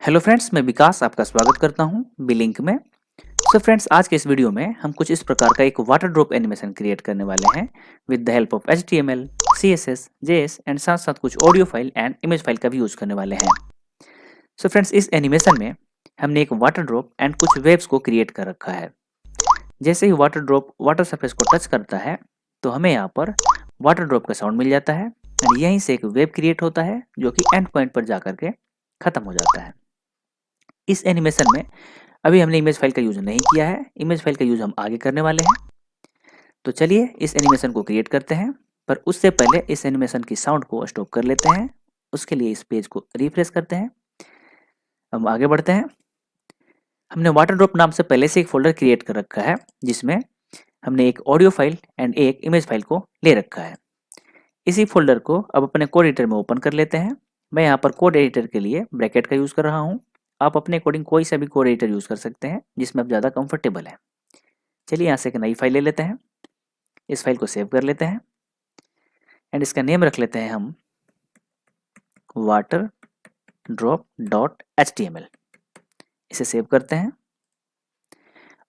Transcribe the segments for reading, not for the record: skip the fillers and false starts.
Hello friends, मैं विकास आपका स्वागत करता हूं बिलिंक में। सो फ्रेंड्स, आज के इस वीडियो में हम कुछ इस प्रकार का एक वाटर ड्रॉप एनिमेशन क्रिएट करने वाले हैं with the help of HTML, CSS, JS and साथ साथ कुछ audio file and image file का भी यूज करने वाले हैं। सो फ्रेंड्स, इस एनिमेशन में हमने एक वाटर ड्रॉप एंड कुछ वेव्स को क्रिएट कर रखा है। जैसे ही वाटर ड्रॉप वाटर सरफेस को टच करता है तो हमें यहाँ पर वाटर ड्रॉप का साउंड मिल जाता है एंड यहीं से एक वेव क्रिएट होता है जो कि एंड पॉइंट पर जाकर के खत्म हो जाता है। इस एनिमेशन में अभी हमने इमेज फाइल का यूज नहीं किया है, इमेज फाइल का यूज हम आगे करने वाले हैं। तो चलिए इस एनिमेशन को क्रिएट करते हैं, पर उससे पहले इस एनिमेशन की साउंड को स्टॉप कर लेते हैं। उसके लिए इस पेज को रिफ्रेश करते हैं। हम आगे बढ़ते हैं। हमने वाटर ड्रॉप नाम से पहले से एक फोल्डर क्रिएट कर रखा है जिसमें हमने एक ऑडियो फाइल एंड एक इमेज फाइल को ले रखा है। इसी फोल्डर को अब अपने कोड एडिटर में ओपन कर लेते हैं। मैं यहाँ पर कोड एडिटर के लिए ब्रैकेट का यूज कर रहा हूँ। आप अपने अकॉर्डिंग कोई सा भी कोड एडिटर यूज कर सकते हैं जिसमें आप ज़्यादा कंफर्टेबल है। चलिए यहाँ से एक नई फाइल ले लेते हैं। इस फाइल को सेव कर लेते हैं एंड इसका नेम रख लेते हैं हम waterdrop.html। इसे सेव करते हैं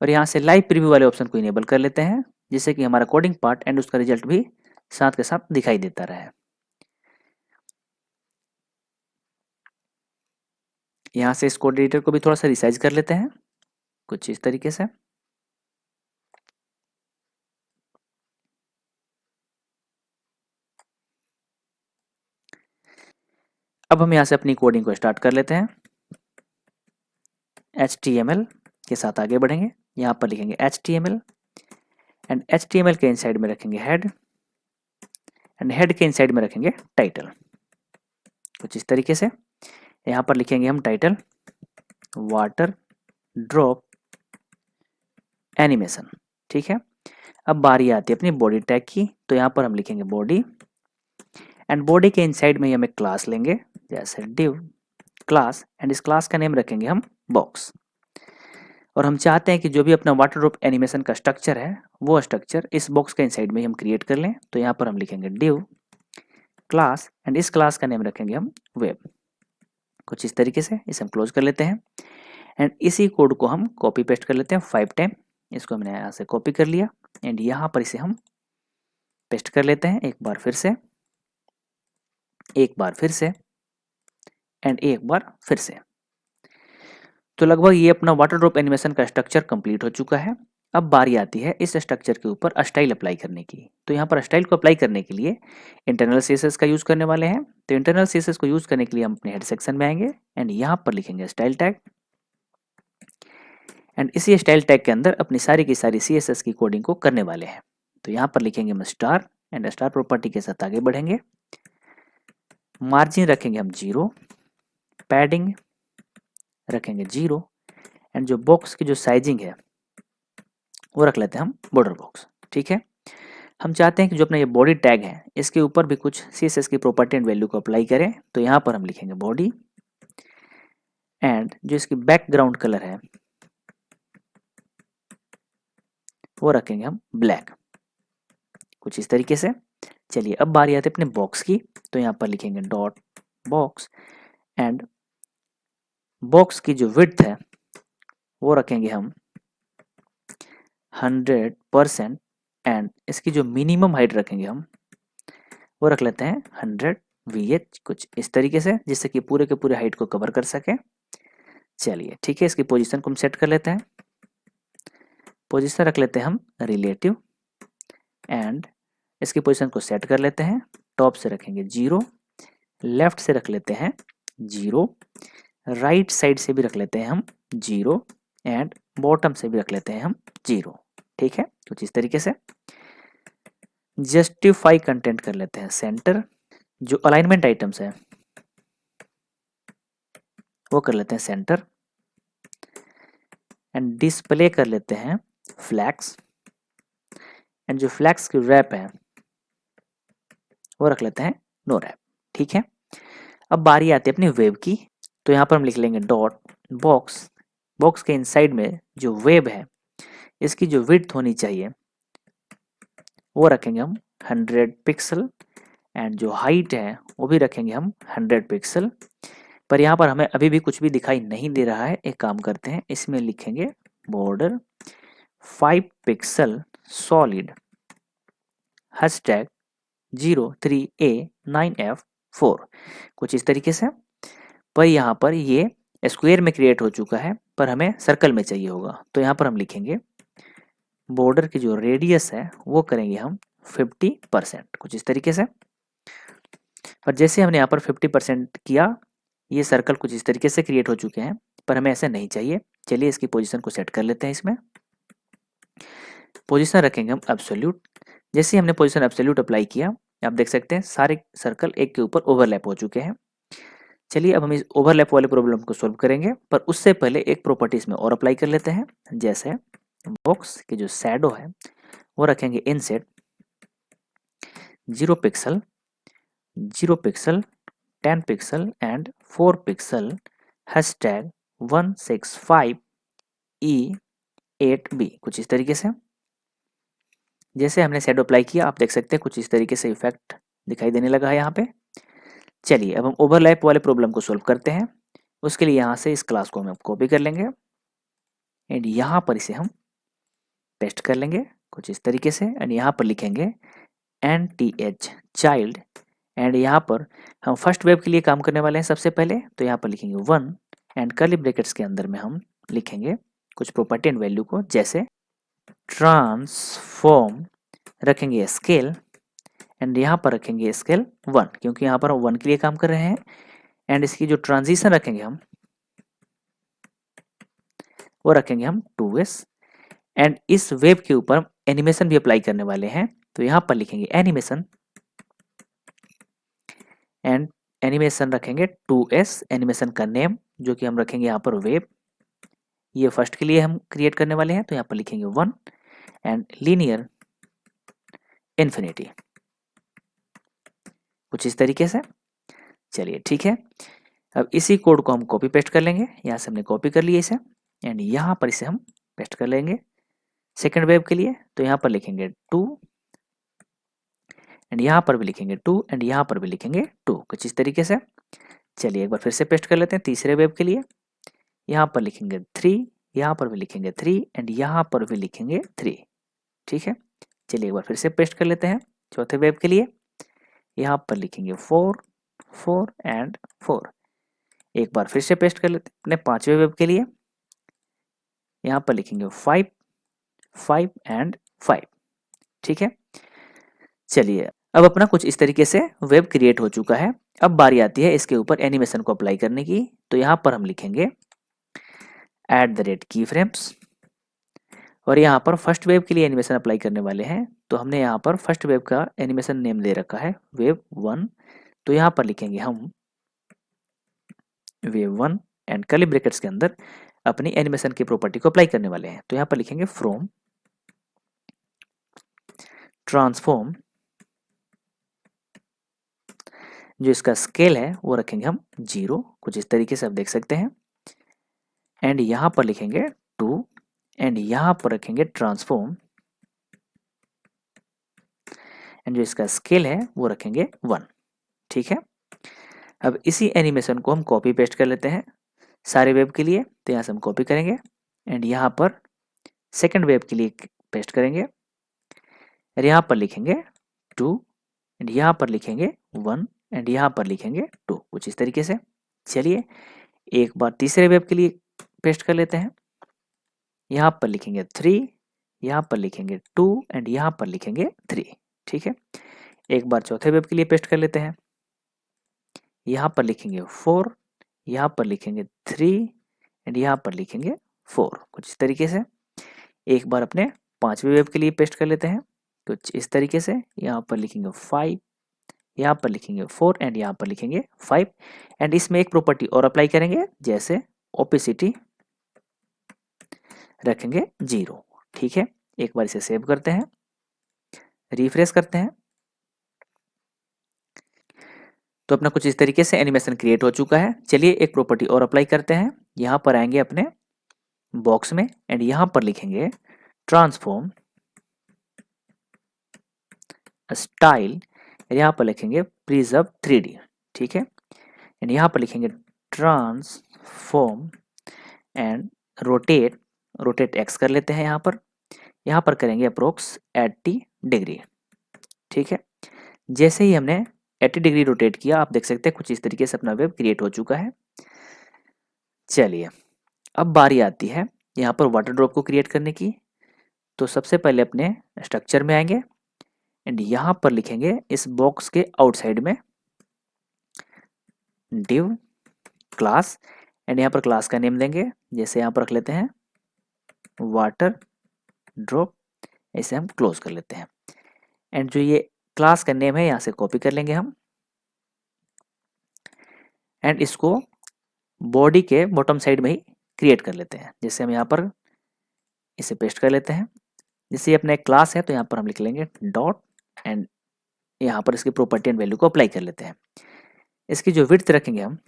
और यहाँ से लाइव प्रीव्यू वाले ऑप्शन को इनेबल कर लेते हैं जिससे कि हमारा कोडिंग पार्ट एंड उसका रिजल्ट भी साथ के साथ दिखाई देता रहे। यहाँ से इस कोड एडिटर को भी थोड़ा सा रिसाइज कर लेते हैं कुछ इस तरीके से। अब हम यहाँ से अपनी कोडिंग को स्टार्ट कर लेते हैं। HTML के साथ आगे बढ़ेंगे। यहाँ पर लिखेंगे HTML एंड HTML के इनसाइड में रखेंगे हेड एंड हेड के इनसाइड में रखेंगे टाइटल। कुछ इस तरीके से यहाँ पर लिखेंगे हम टाइटल वाटर ड्रॉप एनिमेशन। ठीक है। अब बारी आती है अपनी बॉडी टैग की, तो यहाँ पर हम लिखेंगे बॉडी एंड बॉडी के इनसाइड में हम एक क्लास लेंगे जैसे div क्लास एंड इस क्लास का नेम रखेंगे हम बॉक्स। और हम चाहते हैं कि जो भी अपना वाटर ड्रॉप एनिमेशन का स्ट्रक्चर है वो स्ट्रक्चर इस बॉक्स के इनसाइड में हम क्रिएट कर लें। तो यहाँ पर हम लिखेंगे div क्लास एंड इस क्लास का नेम रखेंगे हम वेब। कुछ इस तरीके से इसे हम क्लोज कर लेते हैं एंड इसी कोड को हम कॉपी पेस्ट कर लेते हैं 5 टाइम। इसको हमने यहाँ से कॉपी कर लिया एंड यहाँ पर इसे हम पेस्ट कर लेते हैं एक बार फिर से, एक बार फिर से एंड एक बार फिर से। तो लगभग ये अपना वाटर ड्रॉप एनिमेशन का स्ट्रक्चर कंप्लीट हो चुका है। अब बारी आती है इस स्ट्रक्चर के ऊपर स्टाइल अप्लाई करने की। तो यहाँ पर स्टाइल को अप्लाई करने के लिए इंटरनल सीएसएस का यूज करने वाले हैं। तो इंटरनल सीएसएस को यूज करने के लिए हम अपने हेड सेक्शन में आएंगे एंड यहाँ पर लिखेंगे स्टाइल टैग एंड इसी स्टाइल टैग के अंदर अपनी सारी की सारी सीएसएस की कोडिंग को करने वाले हैं। तो यहाँ पर लिखेंगे हम स्टार एंड स्टार प्रॉपर्टी के साथ आगे बढ़ेंगे। मार्जिन रखेंगे हम 0, पैडिंग रखेंगे 0 एंड जो बॉक्स की जो साइजिंग है वो रख लेते हैं हम बॉर्डर बॉक्स। ठीक है। हम चाहते हैं कि जो अपना ये बॉडी टैग है इसके ऊपर भी कुछ सीएसएस की प्रॉपर्टी एंड वैल्यू को अप्लाई करें। तो यहाँ पर हम लिखेंगे बॉडी एंड जो इसकी बैकग्राउंड कलर है वो रखेंगे हम ब्लैक। कुछ इस तरीके से। चलिए अब बारी आती है अपने बॉक्स की। तो यहाँ पर लिखेंगे डॉट बॉक्स एंड बॉक्स की जो विड्थ है वो रखेंगे हम 100% एंड इसकी जो मिनिमम हाइट रखेंगे हम वो रख लेते हैं 100 VH। कुछ इस तरीके से जिससे कि पूरे के पूरे हाइट को कवर कर सके। चलिए ठीक है, इसकी पोजीशन को हम सेट कर लेते हैं। पोजीशन रख लेते हैं हम रिलेटिव एंड इसकी पोजीशन को सेट कर लेते हैं। टॉप से रखेंगे 0, लेफ्ट से रख लेते हैं 0, राइट साइड से भी रख लेते हैं हम 0 एंड बॉटम से भी रख लेते हैं हम 0। ठीक है। कुछ इस तरीके से जस्टिफाई कंटेंट कर लेते हैं सेंटर। जो अलाइनमेंट आइटम्स है वो कर लेते हैं सेंटर एंड डिस्प्ले कर लेते हैं फ्लैग्स एंड जो फ्लैग्स की रैप है वो रख लेते हैं नो रैप। ठीक है। अब बारी आती है अपनी वेब की। तो यहाँ पर हम लिख लेंगे डॉट बॉक्स, बॉक्स के इनसाइड में जो वेब है इसकी जो विड्थ होनी चाहिए वो रखेंगे हम 100 पिक्सल एंड जो हाइट है वो भी रखेंगे हम 100 पिक्सल पर यहाँ पर हमें अभी भी कुछ भी दिखाई नहीं दे रहा है। एक काम करते हैं, इसमें लिखेंगे border 5 pixel solid hashtag 03A9F4, कुछ इस तरीके से। पर यहाँ पर ये स्क्वायर में क्रिएट हो चुका है, पर हमें सर्कल में चाहिए होगा। तो यहाँ पर हम लिखेंगे बॉर्डर की जो रेडियस है वो करेंगे हम 50%, कुछ इस तरीके से। पर जैसे हमने यहाँ पर 50% किया, ये सर्कल कुछ इस तरीके से क्रिएट हो चुके हैं, पर हमें ऐसे नहीं चाहिए। चलिए इसकी पोजीशन को सेट कर लेते हैं। इसमें पोजीशन रखेंगे हम एब्सोल्यूट। जैसे हमने पोजीशन एब्सोल्यूट अप्लाई किया, आप देख सकते हैं सारे सर्कल एक के ऊपर ओवरलैप हो चुके हैं। चलिए अब हम इस ओवरलैप वाले प्रॉब्लम को सॉल्व करेंगे, पर उससे पहले एक प्रॉपर्टी इसमें और अप्लाई कर लेते हैं। जैसे बॉक्स की जो शैडो है वो रखेंगे inset 0 pixel, 0 pixel, 10 pixel and 4 pixel hashtag 165E8B, कुछ इस तरीके से। जैसे हमने शैडो अप्लाई किया, आप देख सकते हैं कुछ इस तरीके से इफेक्ट दिखाई देने लगा है यहाँ पे। चलिए अब हम ओवरलैप वाले प्रॉब्लम को सॉल्व करते हैं। उसके लिए यहाँ से इस क्लास को हम कॉपी कर लेंगे एंड यहाँ पर इसे हम पेस्ट कर लेंगे कुछ इस तरीके से। एंड यहाँ पर लिखेंगे NTH चाइल्ड, एंड यहाँ पर हम फर्स्ट वेव के लिए काम करने वाले हैं सबसे पहले। तो यहाँ पर लिखेंगे 1 एंड कर्ली ब्रैकेट्स के अंदर में हम लिखेंगे कुछ प्रॉपर्टी एंड वैल्यू को। जैसे ट्रांसफॉर्म रखेंगे स्केल, एंड यहाँ पर रखेंगे स्केल 1, क्योंकि यहाँ पर हम 1 के लिए काम कर रहे हैं। एंड इसकी जो ट्रांजिशन रखेंगे हम वो रखेंगे हम 2S। एंड इस वेव के ऊपर एनिमेशन भी अप्लाई करने वाले हैं। तो यहाँ पर लिखेंगे एनिमेशन, एंड एनिमेशन रखेंगे 2S। एनिमेशन का नेम जो कि हम रखेंगे यहाँ पर वेव, ये फर्स्ट के लिए हम क्रिएट करने वाले हैं। तो यहाँ पर लिखेंगे 1 एंड लीनियर इन्फिनिटी, कुछ इस तरीके से। चलिए ठीक है, अब इसी कोड को हम कॉपी पेस्ट कर लेंगे। यहाँ से हमने कॉपी कर लिया इसे, एंड यहाँ पर इसे हम पेस्ट कर लेंगे सेकेंड वेव के लिए। तो यहाँ पर लिखेंगे 2 एंड यहाँ पर भी लिखेंगे 2 एंड यहाँ पर भी लिखेंगे 2, कुछ इस तरीके से। चलिए एक बार फिर से पेस्ट कर लेते हैं तीसरे वेव के लिए। यहाँ पर लिखेंगे 3, यहाँ पर भी लिखेंगे 3 एंड यहाँ पर भी लिखेंगे 3, ठीक है। चलिए एक बार फिर से पेस्ट कर लेते हैं चौथे वेव के लिए। यहाँ पर लिखेंगे 4, 4 एंड 4। एक बार फिर से पेस्ट कर लेते हैं अपने पांचवें वेव के लिए। यहाँ पर लिखेंगे 5, 5 एंड 5, ठीक है। चलिए अब अपना कुछ इस तरीके से वेब क्रिएट हो चुका है। अब बारी आती है इसके ऊपर एनिमेशन को अप्लाई करने की। तो यहाँ पर हम लिखेंगे @keyframes, और यहाँ पर फर्स्ट वेव के लिए एनिमेशन अप्लाई करने वाले हैं। तो हमने यहाँ पर फर्स्ट वेव का एनिमेशन नेम दे रखा है वेव 1। तो यहाँ पर लिखेंगे हम वेव 1 एंड कर्ली ब्रैकेट्स के अंदर अपनी एनिमेशन की प्रॉपर्टी को अप्लाई करने वाले हैं। तो यहाँ पर लिखेंगे फ्रॉम ट्रांसफॉर्म, जो इसका स्केल है वो रखेंगे हम 0, कुछ इस तरीके से आप देख सकते हैं। एंड यहाँ पर लिखेंगे 2 एंड यहाँ पर रखेंगे ट्रांसफॉर्म, एंड जो इसका स्केल है वो रखेंगे 1, ठीक है। अब इसी एनिमेशन को हम कॉपी पेस्ट कर लेते हैं सारे वेब के लिए। तो यहाँ से हम कॉपी करेंगे एंड यहाँ पर सेकंड वेब के लिए पेस्ट करेंगे, और यहाँ पर लिखेंगे 2 एंड यहाँ पर लिखेंगे 1 एंड यहाँ पर लिखेंगे 2, कुछ इस तरीके से। चलिए एक बार तीसरे वेब के लिए पेस्ट कर लेते हैं। यहाँ पर लिखेंगे 3, यहाँ पर लिखेंगे 2 एंड यहाँ पर लिखेंगे 3, ठीक है। एक बार चौथे वेब के लिए पेस्ट कर लेते हैं। यहाँ पर लिखेंगे 4, यहाँ पर लिखेंगे 3 एंड यहाँ पर लिखेंगे 4, कुछ इस तरीके से। एक बार अपने पांचवें वेब के लिए पेस्ट कर लेते हैं कुछ इस तरीके से। यहाँ पर लिखेंगे 5, यहाँ पर लिखेंगे 4 एंड यहाँ पर लिखेंगे 5। एंड इसमें एक प्रॉपर्टी और अप्लाई करेंगे, जैसे ओपेसिटी रखेंगे 0, ठीक है। एक बार इसे सेव करते हैं, रिफ्रेश करते हैं, तो अपना कुछ इस तरीके से एनिमेशन क्रिएट हो चुका है। चलिए एक प्रॉपर्टी और अप्लाई करते हैं। यहाँ पर आएंगे अपने बॉक्स में एंड यहाँ पर लिखेंगे ट्रांसफॉर्म स्टाइल, यहाँ पर लिखेंगे प्रिजर्व 3D, ठीक है। एंड यहाँ पर लिखेंगे ट्रांसफॉर्म एंड रोटेट एक्स कर लेते हैं। यहाँ पर करेंगे अप्रोक्स 80 डिग्री। ठीक है, जैसे ही हमने 80 डिग्री रोटेट किया, आप देख सकते हैं कुछ इस तरीके से अपना वेब क्रिएट हो चुका है। चलिए, अब बारी आती है यहाँ पर वाटर ड्रॉप को क्रिएट करने की। तो सबसे पहले अपने स्ट्रक्चर में आएंगे एंड यहाँ पर लिखेंगे इस बॉक्स के आउटसाइड में div क्लास, एंड यहाँ पर क्लास का नेम देंगे, जैसे यहाँ पर रख लेते हैं वाटर ड्रॉप। इसे हम क्लोज कर लेते हैं एंड जो ये क्लास का नेम है यहाँ से कॉपी कर लेंगे हम एंड इसको बॉडी के बॉटम साइड में ही क्रिएट कर लेते हैं। जैसे हम यहाँ पर इसे पेस्ट कर लेते हैं। जैसे ये अपना एक क्लास है तो यहाँ पर हम लिख लेंगे डॉट एंड यहाँ पर इसकी प्रॉपर्टी एंड वैल्यू को अप्लाई कर लेते हैं। इसकी जो विड्थ रखेंगे हम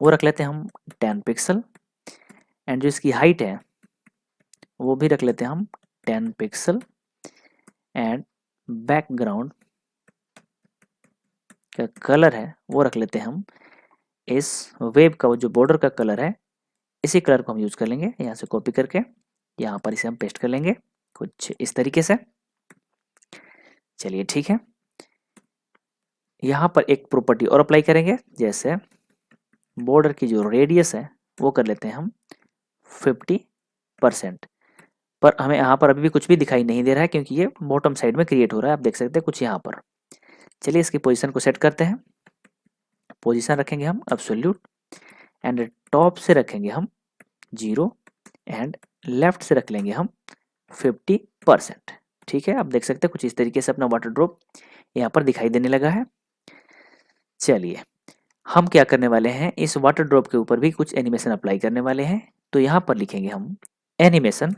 वो रख लेते हैं हम 10 पिक्सल एंड जो इसकी हाइट है वो भी रख लेते हैं हम 10 पिक्सल एंड बैकग्राउंड का कलर है वो रख लेते हैं हम, इस वेब का जो बॉर्डर का कलर है इसी कलर को हम यूज कर लेंगे। यहाँ से कॉपी करके यहाँ पर इसे हम पेस्ट कर लेंगे कुछ इस तरीके से। चलिए ठीक है, यहाँ पर एक प्रॉपर्टी और अप्लाई करेंगे, जैसे बॉर्डर की जो रेडियस है वो कर लेते हैं हम 50%। पर हमें यहाँ पर अभी भी कुछ भी दिखाई नहीं दे रहा है क्योंकि ये बॉटम साइड में क्रिएट हो रहा है, आप देख सकते हैं कुछ यहाँ पर। चलिए इसकी पोजीशन को सेट करते हैं। पोजीशन रखेंगे हम एब्सोल्यूट एंड टॉप से रखेंगे हम 0 एंड लेफ्ट से रख लेंगे हम 50%। ठीक है, आप देख सकते हैं कुछ इस तरीके से अपना वाटर ड्रॉप यहाँ पर दिखाई देने लगा है। चलिए, हम क्या करने वाले हैं, इस वाटर ड्रॉप के ऊपर भी कुछ एनिमेशन अप्लाई करने वाले हैं। तो यहाँ पर लिखेंगे हम एनिमेशन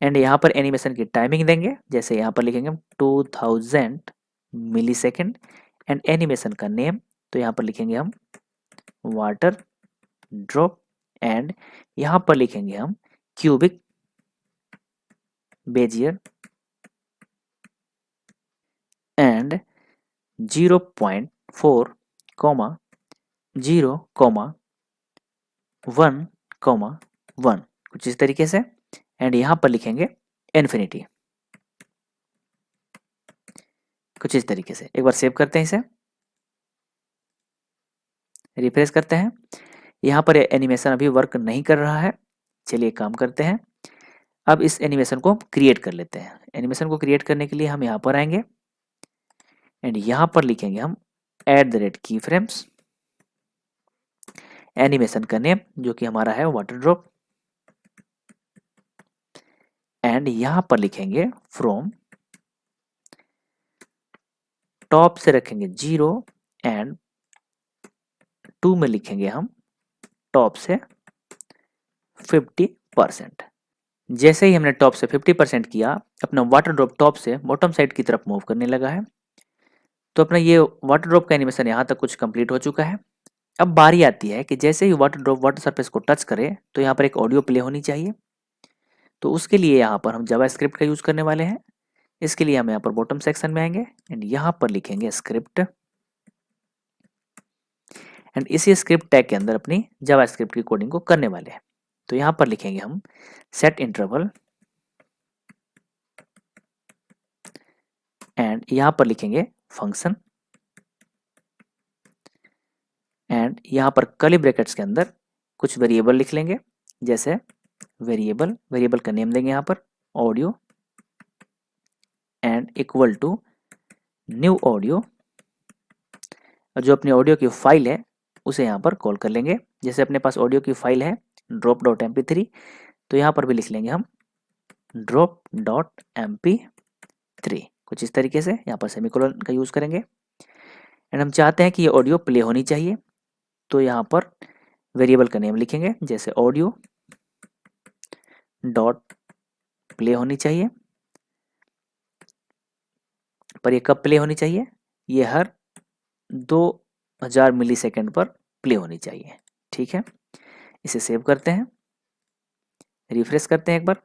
एंड यहाँ पर एनिमेशन की टाइमिंग देंगे, जैसे यहाँ पर लिखेंगे हम 2000 मिलीसेकेंड एंड एनिमेशन का नेम तो यहाँ पर लिखेंगे हम वाटर ड्रॉप एंड यहाँ पर लिखेंगे हम क्यूबिक बेजियर एंड 0.4, 0, 1, कुछ इस तरीके से एंड यहाँ पर लिखेंगे इन्फिनिटी कुछ इस तरीके से। एक बार सेव करते हैं, इसे रिफ्रेश करते हैं। यहाँ पर एनिमेशन अभी वर्क नहीं कर रहा है। चलिए काम करते हैं, अब इस एनिमेशन को क्रिएट कर लेते हैं। एनिमेशन को क्रिएट करने के लिए हम यहाँ पर आएंगे एंड यहाँ पर लिखेंगे हम @keyframes, एनिमेशन का नेम जो कि हमारा है वाटर ड्रॉप एंड यहाँ पर लिखेंगे फ्रॉम, टॉप से रखेंगे 0 एंड 2 में लिखेंगे हम टॉप से 50%। जैसे ही हमने टॉप से 50% किया, अपना वाटर ड्रॉप टॉप से बॉटम साइड की तरफ मूव करने लगा है। तो अपना ये वाटर ड्रॉप का एनिमेशन यहाँ तक कुछ कंप्लीट हो चुका है। अब बारी आती है कि जैसे ही वाटर ड्रॉप वाटर सरफेस को टच करे तो यहाँ पर एक ऑडियो प्ले होनी चाहिए। तो उसके लिए यहाँ पर हम जावास्क्रिप्ट का यूज करने वाले हैं। इसके लिए हम यहाँ पर बॉटम सेक्शन में आएंगे एंड यहाँ पर लिखेंगे स्क्रिप्ट एंड इसी स्क्रिप्ट टैग के अंदर अपनी जावास्क्रिप्ट की कोडिंग को करने वाले हैं। तो यहाँ पर लिखेंगे हम सेट इंटरवल एंड यहाँ पर लिखेंगे फंक्शन एंड यहाँ पर कर्ली ब्रैकेट्स के अंदर कुछ वेरिएबल लिख लेंगे, जैसे वेरिएबल का नेम देंगे यहाँ पर audio and equal to new audio, जो अपनी ऑडियो की फाइल है उसे यहाँ पर कॉल कर लेंगे। जैसे अपने पास ऑडियो की फाइल है drop.mp3, तो यहाँ पर भी लिख लेंगे हम drop.mp3 कुछ इस तरीके से। यहाँ पर सेमीकोलन का यूज करेंगे एंड हम चाहते हैं कि ये ऑडियो प्ले होनी चाहिए। तो यहाँ पर वेरिएबल का नेम लिखेंगे, जैसे ऑडियो डॉट प्ले होनी चाहिए। पर ये कब प्ले होनी चाहिए, ये हर 2000 मिलीसेकेंड पर प्ले होनी चाहिए। ठीक है, इसे सेव करते हैं, रिफ्रेश करते हैं एक बार।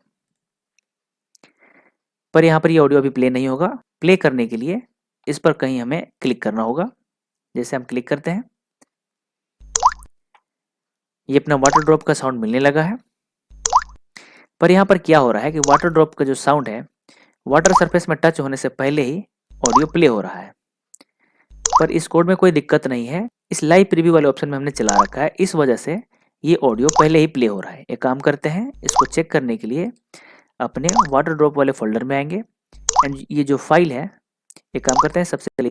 पर यहाँ पर ये ऑडियो अभी प्ले नहीं होगा। प्ले करने के लिए इस पर कहीं हमें क्लिक करना होगा, जैसे हम क्लिक करते हैं ये अपना वाटर ड्रॉप का साउंड मिलने लगा है। पर यहाँ पर क्या हो रहा है कि वाटर ड्रॉप का जो साउंड है वाटर सरफेस में टच होने से पहले ही ऑडियो प्ले हो रहा है। पर इस कोड में कोई दिक्कत नहीं है, इस लाइव प्रीव्यू वाले ऑप्शन में हमने चला रखा है, इस वजह से ये ऑडियो पहले ही प्ले हो रहा है। एक काम करते हैं, इसको चेक करने के लिए अपने वाटर ड्रॉप वाले फोल्डर में आएंगे एंड ये जो फाइल है, एक काम करते हैं, सबसे पहले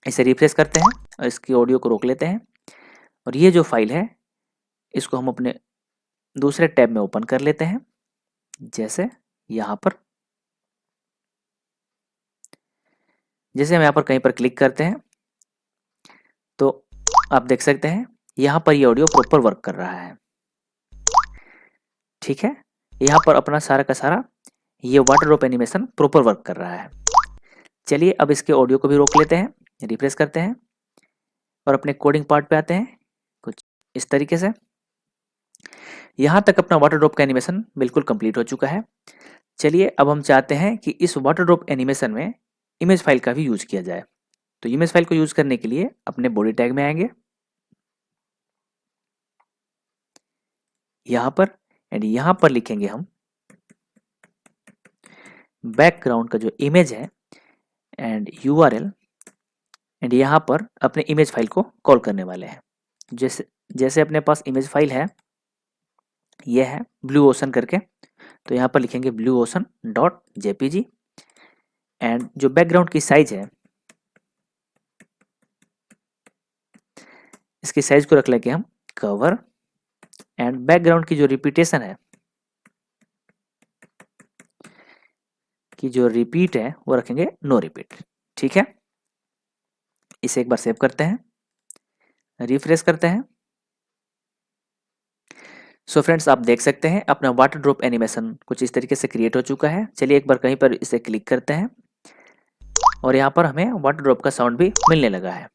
इसे रिफ्रेश करते हैं और इसकी ऑडियो को रोक लेते हैं और ये जो फाइल है इसको हम अपने दूसरे टैब में ओपन कर लेते हैं। जैसे यहाँ पर, जैसे हम यहाँ पर कहीं पर क्लिक करते हैं तो आप देख सकते हैं यहाँ पर ये ऑडियो प्रॉपर वर्क कर रहा है। ठीक है, यहाँ पर अपना सारा का सारा ये water drop animation proper work कर रहा है। चलिए अब इसके ऑडियो को भी रोक लेते हैं, रिफ्रेश करते हैं और अपने कोडिंग पार्ट पे आते हैं कुछ इस तरीके से। यहाँ तक अपना वाटर ड्रॉप का एनिमेशन बिल्कुल कंप्लीट हो चुका है। चलिए अब हम चाहते हैं कि इस वाटर ड्रॉप एनिमेशन में इमेज फाइल का भी यूज किया जाए। तो इमेज फाइल को यूज करने के लिए अपने बॉडी टैग में आएंगे यहाँ पर एंड यहाँ पर लिखेंगे हम बैकग्राउंड का जो इमेज है एंड URL एंड यहाँ पर अपने इमेज फाइल को कॉल करने वाले हैं। जैसे अपने पास इमेज फाइल है, ये है ब्लू ओशन करके, तो यहाँ पर लिखेंगे blueocean.jpg एंड जो बैकग्राउंड की साइज है इसकी साइज को रख लेंगे हम कवर एंड बैकग्राउंड की जो रिपीटेशन है कि जो रिपीट है वो रखेंगे नो रिपीट। ठीक है, इसे एक बार सेव करते हैं, रिफ्रेश करते हैं। सो फ्रेंड्स आप देख सकते हैं अपना वाटर ड्रॉप एनिमेशन कुछ इस तरीके से क्रिएट हो चुका है। चलिए एक बार कहीं पर इसे क्लिक करते हैं और यहाँ पर हमें वाटर ड्रॉप का साउंड भी मिलने लगा है।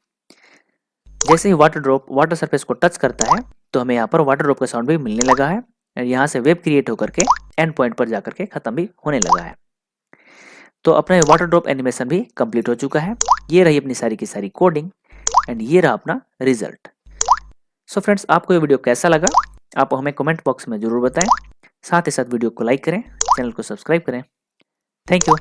जैसे ही वाटर ड्रॉप वाटर सरफेस को टच करता है तो हमें यहाँ पर वाटर ड्रॉप का साउंड भी मिलने लगा है। यहाँ से वेव क्रिएट होकर के एंड पॉइंट पर जाकर के खत्म भी होने लगा है। तो अपना वाटर ड्रॉप एनिमेशन भी कंप्लीट हो चुका है। ये रही अपनी सारी की सारी कोडिंग एंड ये रहा अपना रिजल्ट। सो फ्रेंड्स आपको ये वीडियो कैसा लगा आप हमें कमेंट बॉक्स में जरूर बताएं। साथ ही साथ वीडियो को लाइक करें, चैनल को सब्सक्राइब करें। Thank you.